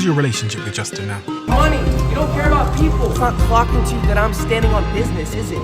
your relationship with Justin now? Money, you don't care about people. It's not clocking to you that I'm standing on business, is it?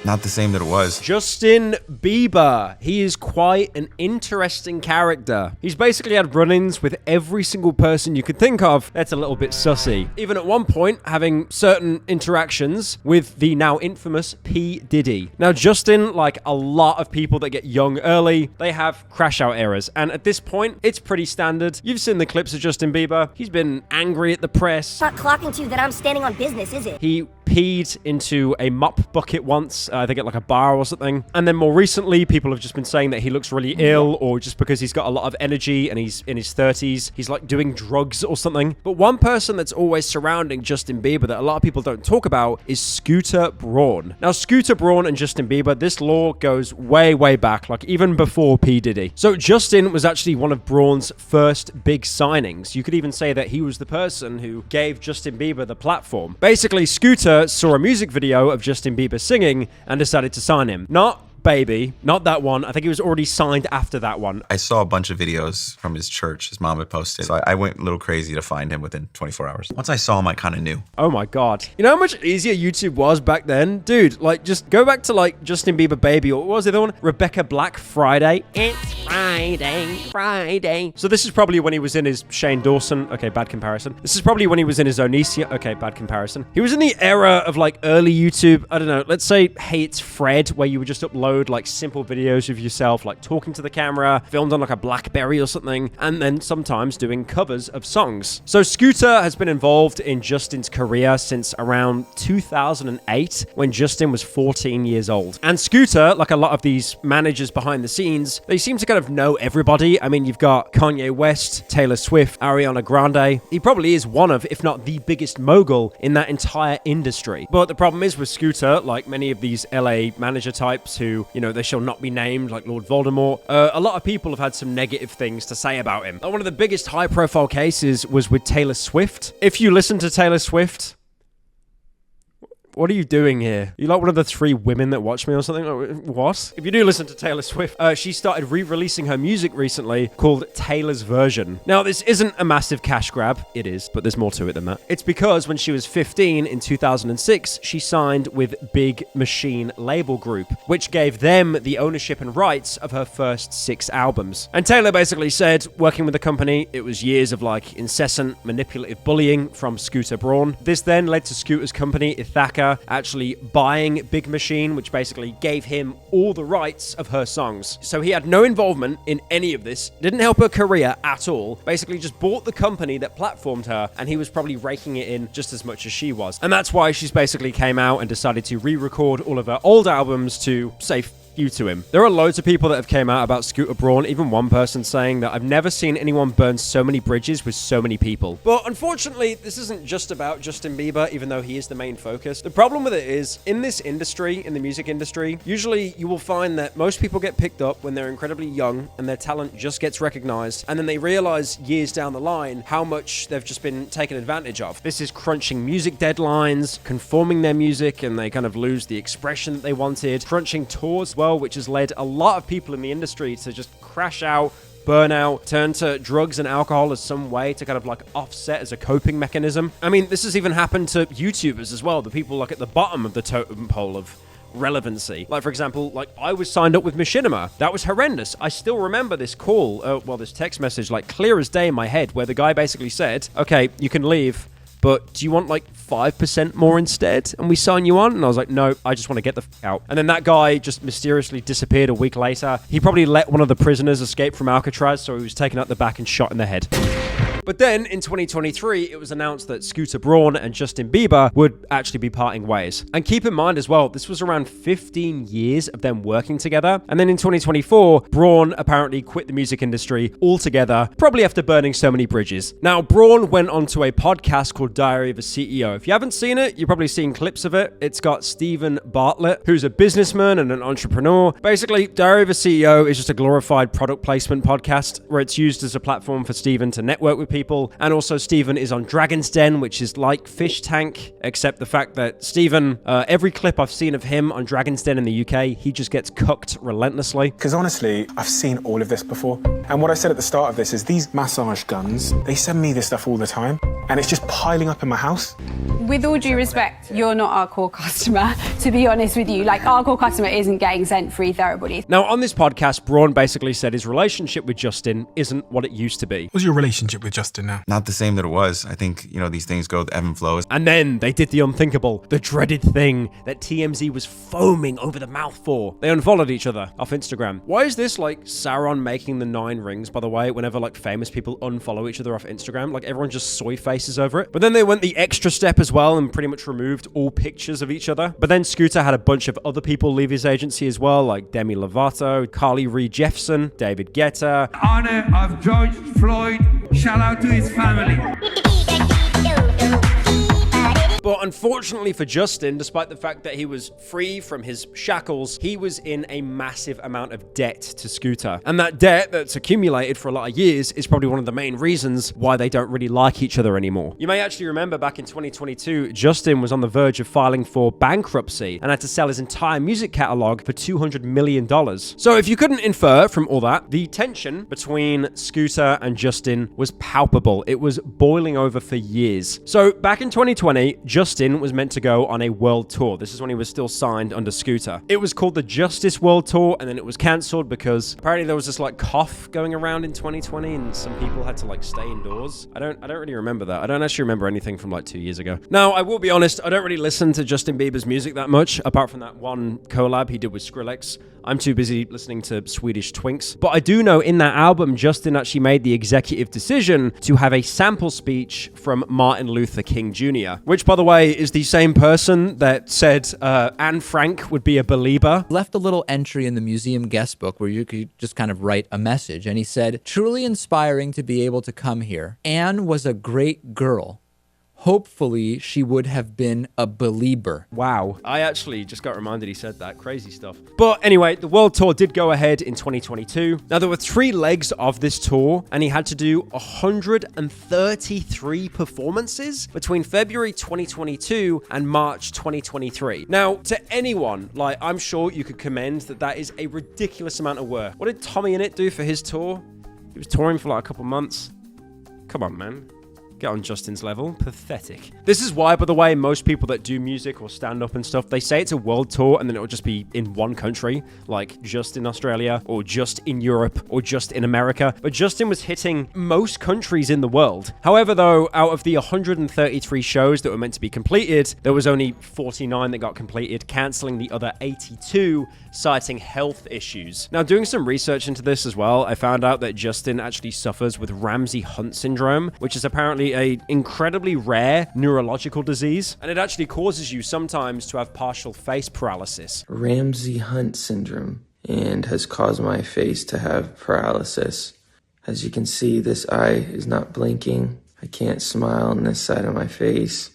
Not the same that it was. Justin Bieber. He is quite an interesting character. He's basically had run-ins with every single person you could think of. That's a little bit sussy. Even at one point, having certain interactions with the now infamous P. Diddy. Now, Justin, like a lot of people that get young early, they have crash-out errors. And at this point, it's pretty standard. You've seen the clips of Justin Bieber. He's been angry at the press. It's not clocking to you that I'm standing on business, is it? He peed into a mop bucket once, I think at like a bar or something. And then more recently, people have just been saying that he looks really ill, or just because he's got a lot of energy and he's in his 30s, he's like doing drugs or something. But one person that's always surrounding Justin Bieber that a lot of people don't talk about is Scooter Braun. Now, Scooter Braun and Justin Bieber, this lore goes way, way back, like even before P. Diddy. So Justin was actually one of Braun's first big signings. You could even say that he was the person who gave Justin Bieber the platform. Basically, Scooter saw a music video of Justin Bieber singing and decided to sign him. Not Baby, not that one. I think he was already signed after that one. I saw a bunch of videos from his church his mom had posted. So I went a little crazy to find him within 24 hours. Once I saw him, I kind of knew. Oh my God. You know how much easier YouTube was back then? Dude, like just go back to like Justin Bieber Baby, or what was the other one? Rebecca Black Friday. It's Friday. So this is probably when he was in his Shane Dawson. Okay, bad comparison. This is probably when he was in his Onicia. Okay, bad comparison. He was in the era of like early YouTube. I don't know. Let's say Hey It's Fred, where you would just upload like simple videos of yourself, like talking to the camera, filmed on like a BlackBerry or something, and then sometimes doing covers of songs. So Scooter has been involved in Justin's career since around 2008, when Justin was 14 years old. And Scooter, like a lot of these managers behind the scenes, they seem to kind of know everybody. I mean, you've got Kanye West, Taylor Swift, Ariana Grande. He probably is one of, if not the biggest mogul in that entire industry. But the problem is with Scooter, like many of these LA manager types who, you know, they shall not be named, like Lord Voldemort, a lot of people have had some negative things to say about him. One of the biggest high-profile cases was with Taylor Swift. If you listen to Taylor Swift, what are you doing here? You like one of the 3 women that watch me or something? What? If you do listen to Taylor Swift, she started re-releasing her music recently called Taylor's Version. Now, this isn't a massive cash grab. It is, but there's more to it than that. It's because when she was 15 in 2006, she signed with Big Machine Label Group, which gave them the ownership and rights of her first 6 albums. And Taylor basically said, working with the company, it was years of like incessant manipulative bullying from Scooter Braun. This then led to Scooter's company, Ithaca, actually buying Big Machine, which basically gave him all the rights of her songs. So he had no involvement in any of this, didn't help her career at all, basically just bought the company that platformed her, and he was probably raking it in just as much as she was. And that's why she's basically came out and decided to re-record all of her old albums to say you to him. There are loads of people that have came out about Scooter Braun, even one person saying that I've never seen anyone burn so many bridges with so many people. But unfortunately, this isn't just about Justin Bieber, even though he is the main focus. The problem with it is, in this industry, in the music industry, usually you will find that most people get picked up when they're incredibly young and their talent just gets recognized, and then they realize years down the line how much they've just been taken advantage of. This is crunching music deadlines, conforming their music, and they kind of lose the expression that they wanted, crunching tours, which has led a lot of people in the industry to just crash out, burn out, turn to drugs and alcohol as some way to kind of like offset as a coping mechanism. I mean, this has even happened to YouTubers as well, the people like at the bottom of the totem pole of relevancy. Like, for example, like I was signed up with Machinima. That was horrendous. I still remember this call, this text message, like clear as day in my head, where the guy basically said, okay, you can leave, but do you want like 5% more instead? And we sign you on? And I was like, no, I just want to get the out. And then that guy just mysteriously disappeared a week later. He probably let one of the prisoners escape from Alcatraz, so he was taken out the back and shot in the head. But then in 2023, it was announced that Scooter Braun and Justin Bieber would actually be parting ways. And keep in mind as well, this was around 15 years of them working together. And then in 2024, Braun apparently quit the music industry altogether, probably after burning so many bridges. Now, Braun went onto a podcast called Diary of a CEO. If you haven't seen it, you've probably seen clips of it. It's got Stephen Bartlett, who's a businessman and an entrepreneur. Basically, Diary of a CEO is just a glorified product placement podcast where it's used as a platform for Stephen to network with people people. And also Steven is on Dragon's Den, which is like Fish Tank, except the fact that Steven, every clip I've seen of him on Dragon's Den in the UK, he just gets cooked relentlessly. Because honestly, I've seen all of this before. And what I said at the start of this is these massage guns, they send me this stuff all the time, and it's just piling up in my house. With all due respect, you're not our core customer, to be honest with you. Like, our core customer isn't getting sent free TheraBodies. Now, on this podcast, Braun basically said his relationship with Justin isn't what it used to be. What's your relationship with Justin now? Not the same that it was. I think, these things go ebb and flows. And then they did the unthinkable, the dreaded thing that TMZ was foaming over the mouth for. They unfollowed each other off Instagram. Why is this like Sauron making the 9 rings, by the way, whenever like famous people unfollow each other off Instagram? Like everyone just soy faces over it. But then they went the extra step as well and pretty much removed all pictures of each other. But then Scooter had a bunch of other people leave his agency as well, like Demi Lovato, Carly Rae Jepsen, David Guetta. Honor of George Floyd. Shout out to his family. But unfortunately for Justin, despite the fact that he was free from his shackles, he was in a massive amount of debt to Scooter. And that debt that's accumulated for a lot of years is probably one of the main reasons why they don't really like each other anymore. You may actually remember back in 2022, Justin was on the verge of filing for bankruptcy and had to sell his entire music catalog for $200 million. So if you couldn't infer from all that, the tension between Scooter and Justin was palpable. It was boiling over for years. So back in 2020, Justin was meant to go on a world tour. This is when he was still signed under Scooter. It was called the Justice World Tour, and then it was cancelled because apparently there was this like cough going around in 2020 and some people had to like stay indoors. I don't really remember that. I don't actually remember anything from like 2 years ago. Now, I will be honest, I don't really listen to Justin Bieber's music that much, apart from that one collab he did with Skrillex. I'm too busy listening to Swedish Twinks. But I do know in that album, Justin actually made the executive decision to have a sample speech from Martin Luther King Jr., which, by the way, is the same person that said Anne Frank would be a believer. Left a little entry in the museum guest book where you could just kind of write a message. And he said, "Truly inspiring to be able to come here. Anne was a great girl. Hopefully, she would have been a believer." Wow. I actually just got reminded he said that. Crazy stuff. But anyway, the world tour did go ahead in 2022. Now, there were 3 legs of this tour, and he had to do 133 performances between February 2022 and March 2023. Now, to anyone, like, I'm sure you could commend that is a ridiculous amount of work. What did Tommy Innit do for his tour? He was touring for like a couple months. Come on, man. Get on Justin's level. Pathetic. This is why, by the way, most people that do music or stand up and stuff, they say it's a world tour and then it'll just be in one country, like just in Australia or just in Europe or just in America. But Justin was hitting most countries in the world. However, though, out of the 133 shows that were meant to be completed, there was only 49 that got completed, canceling the other 82, citing health issues. Now, doing some research into this as well, I found out that Justin actually suffers with Ramsay-Hunt syndrome, which is apparently a incredibly rare neurological disease, and it actually causes you sometimes to have partial face paralysis. Ramsay-Hunt syndrome, and has caused my face to have paralysis. As you can see, this eye is not blinking. I can't smile on this side of my face.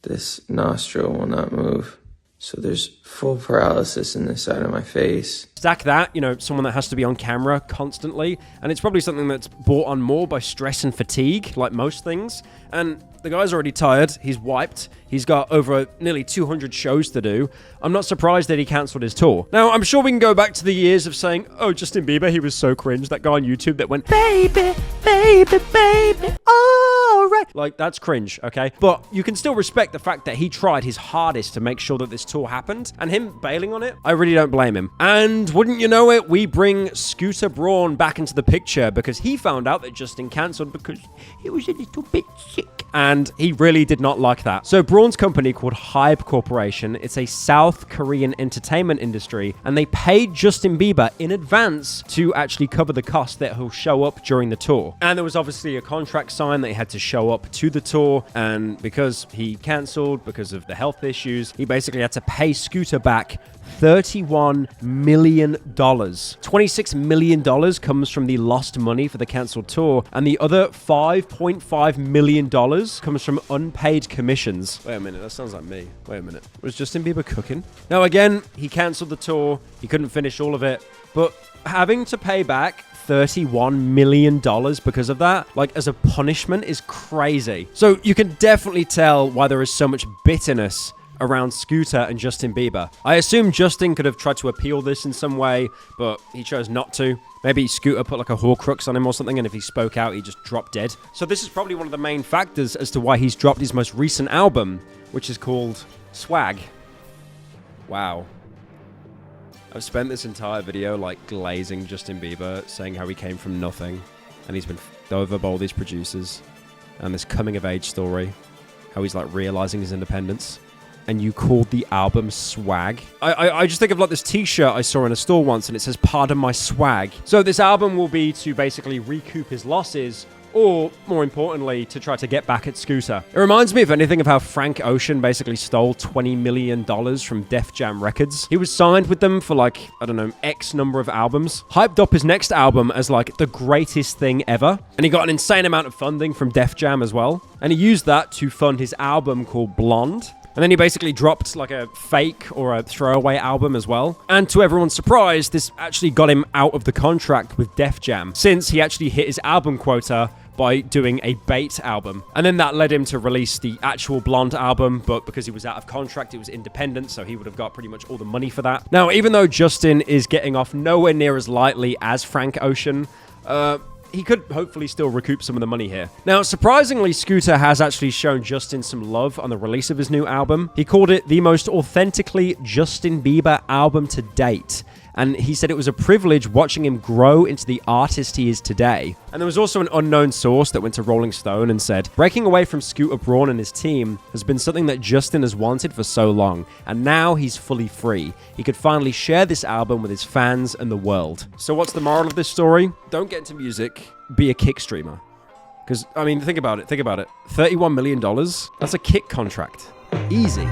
This nostril will not move. So there's full paralysis in this side of my face. Stack that, someone that has to be on camera constantly, and it's probably something that's brought on more by stress and fatigue, like most things. And the guy's already tired. He's wiped. He's got over nearly 200 shows to do. I'm not surprised that he cancelled his tour. Now, I'm sure we can go back to the years of saying, oh, Justin Bieber, he was so cringe. That guy on YouTube that went, baby, baby, baby, all right. Like, that's cringe, okay? But you can still respect the fact that he tried his hardest to make sure that this tour happened, and him bailing on it, I really don't blame him. And wouldn't you know it, we bring Scooter Braun back into the picture because he found out that Justin cancelled because he was a little bit sick. And he really did not like that. So Braun's company called Hybe Corporation, it's a South Korean entertainment industry, and they paid Justin Bieber in advance to actually cover the cost that he'll show up during the tour. And there was obviously a contract signed that he had to show up to the tour, and because he cancelled because of the health issues, he basically had to pay Scooter back $31 million. $26 million comes from the lost money for the cancelled tour, and the other $5.5 million comes from unpaid commissions. Wait a minute, that sounds like me. Wait a minute. Was Justin Bieber cooking? Now again, he cancelled the tour. He couldn't finish all of it, but having to pay back $31 million because of that, like as a punishment, is crazy. So you can definitely tell why there is so much bitterness around Scooter and Justin Bieber. I assume Justin could have tried to appeal this in some way, but he chose not to. Maybe Scooter put like a Horcrux on him or something, and if he spoke out, he just dropped dead. So this is probably one of the main factors as to why he's dropped his most recent album, which is called Swag. Wow. I've spent this entire video like glazing Justin Bieber, saying how he came from nothing, and he's been over by all these producers, and this coming of age story, how he's like realizing his independence. And you called the album Swag. I just think of like this t-shirt I saw in a store once, and it says, "Pardon my swag." So this album will be to basically recoup his losses, or more importantly, to try to get back at Scooter. It reminds me, if anything, of how Frank Ocean basically stole $20 million from Def Jam Records. He was signed with them for like, I don't know, X number of albums, hyped up his next album as like the greatest thing ever, and he got an insane amount of funding from Def Jam as well, and he used that to fund his album called Blonde. And then he basically dropped like a fake or a throwaway album as well. And to everyone's surprise, this actually got him out of the contract with Def Jam, since he actually hit his album quota by doing a bait album. And then that led him to release the actual Blonde album, but because he was out of contract, it was independent, so he would have got pretty much all the money for that. Now, even though Justin is getting off nowhere near as lightly as Frank Ocean, he could hopefully still recoup some of the money here. Now, surprisingly, Scooter has actually shown Justin some love on the release of his new album. He called it the most authentically Justin Bieber album to date. And he said it was a privilege watching him grow into the artist he is today. And there was also an unknown source that went to Rolling Stone and said, breaking away from Scooter Braun and his team has been something that Justin has wanted for so long, and now he's fully free. He could finally share this album with his fans and the world. So what's the moral of this story? Don't get into music, be a kick streamer. Because, I mean, think about it. $31 million? That's a kick contract. Easy.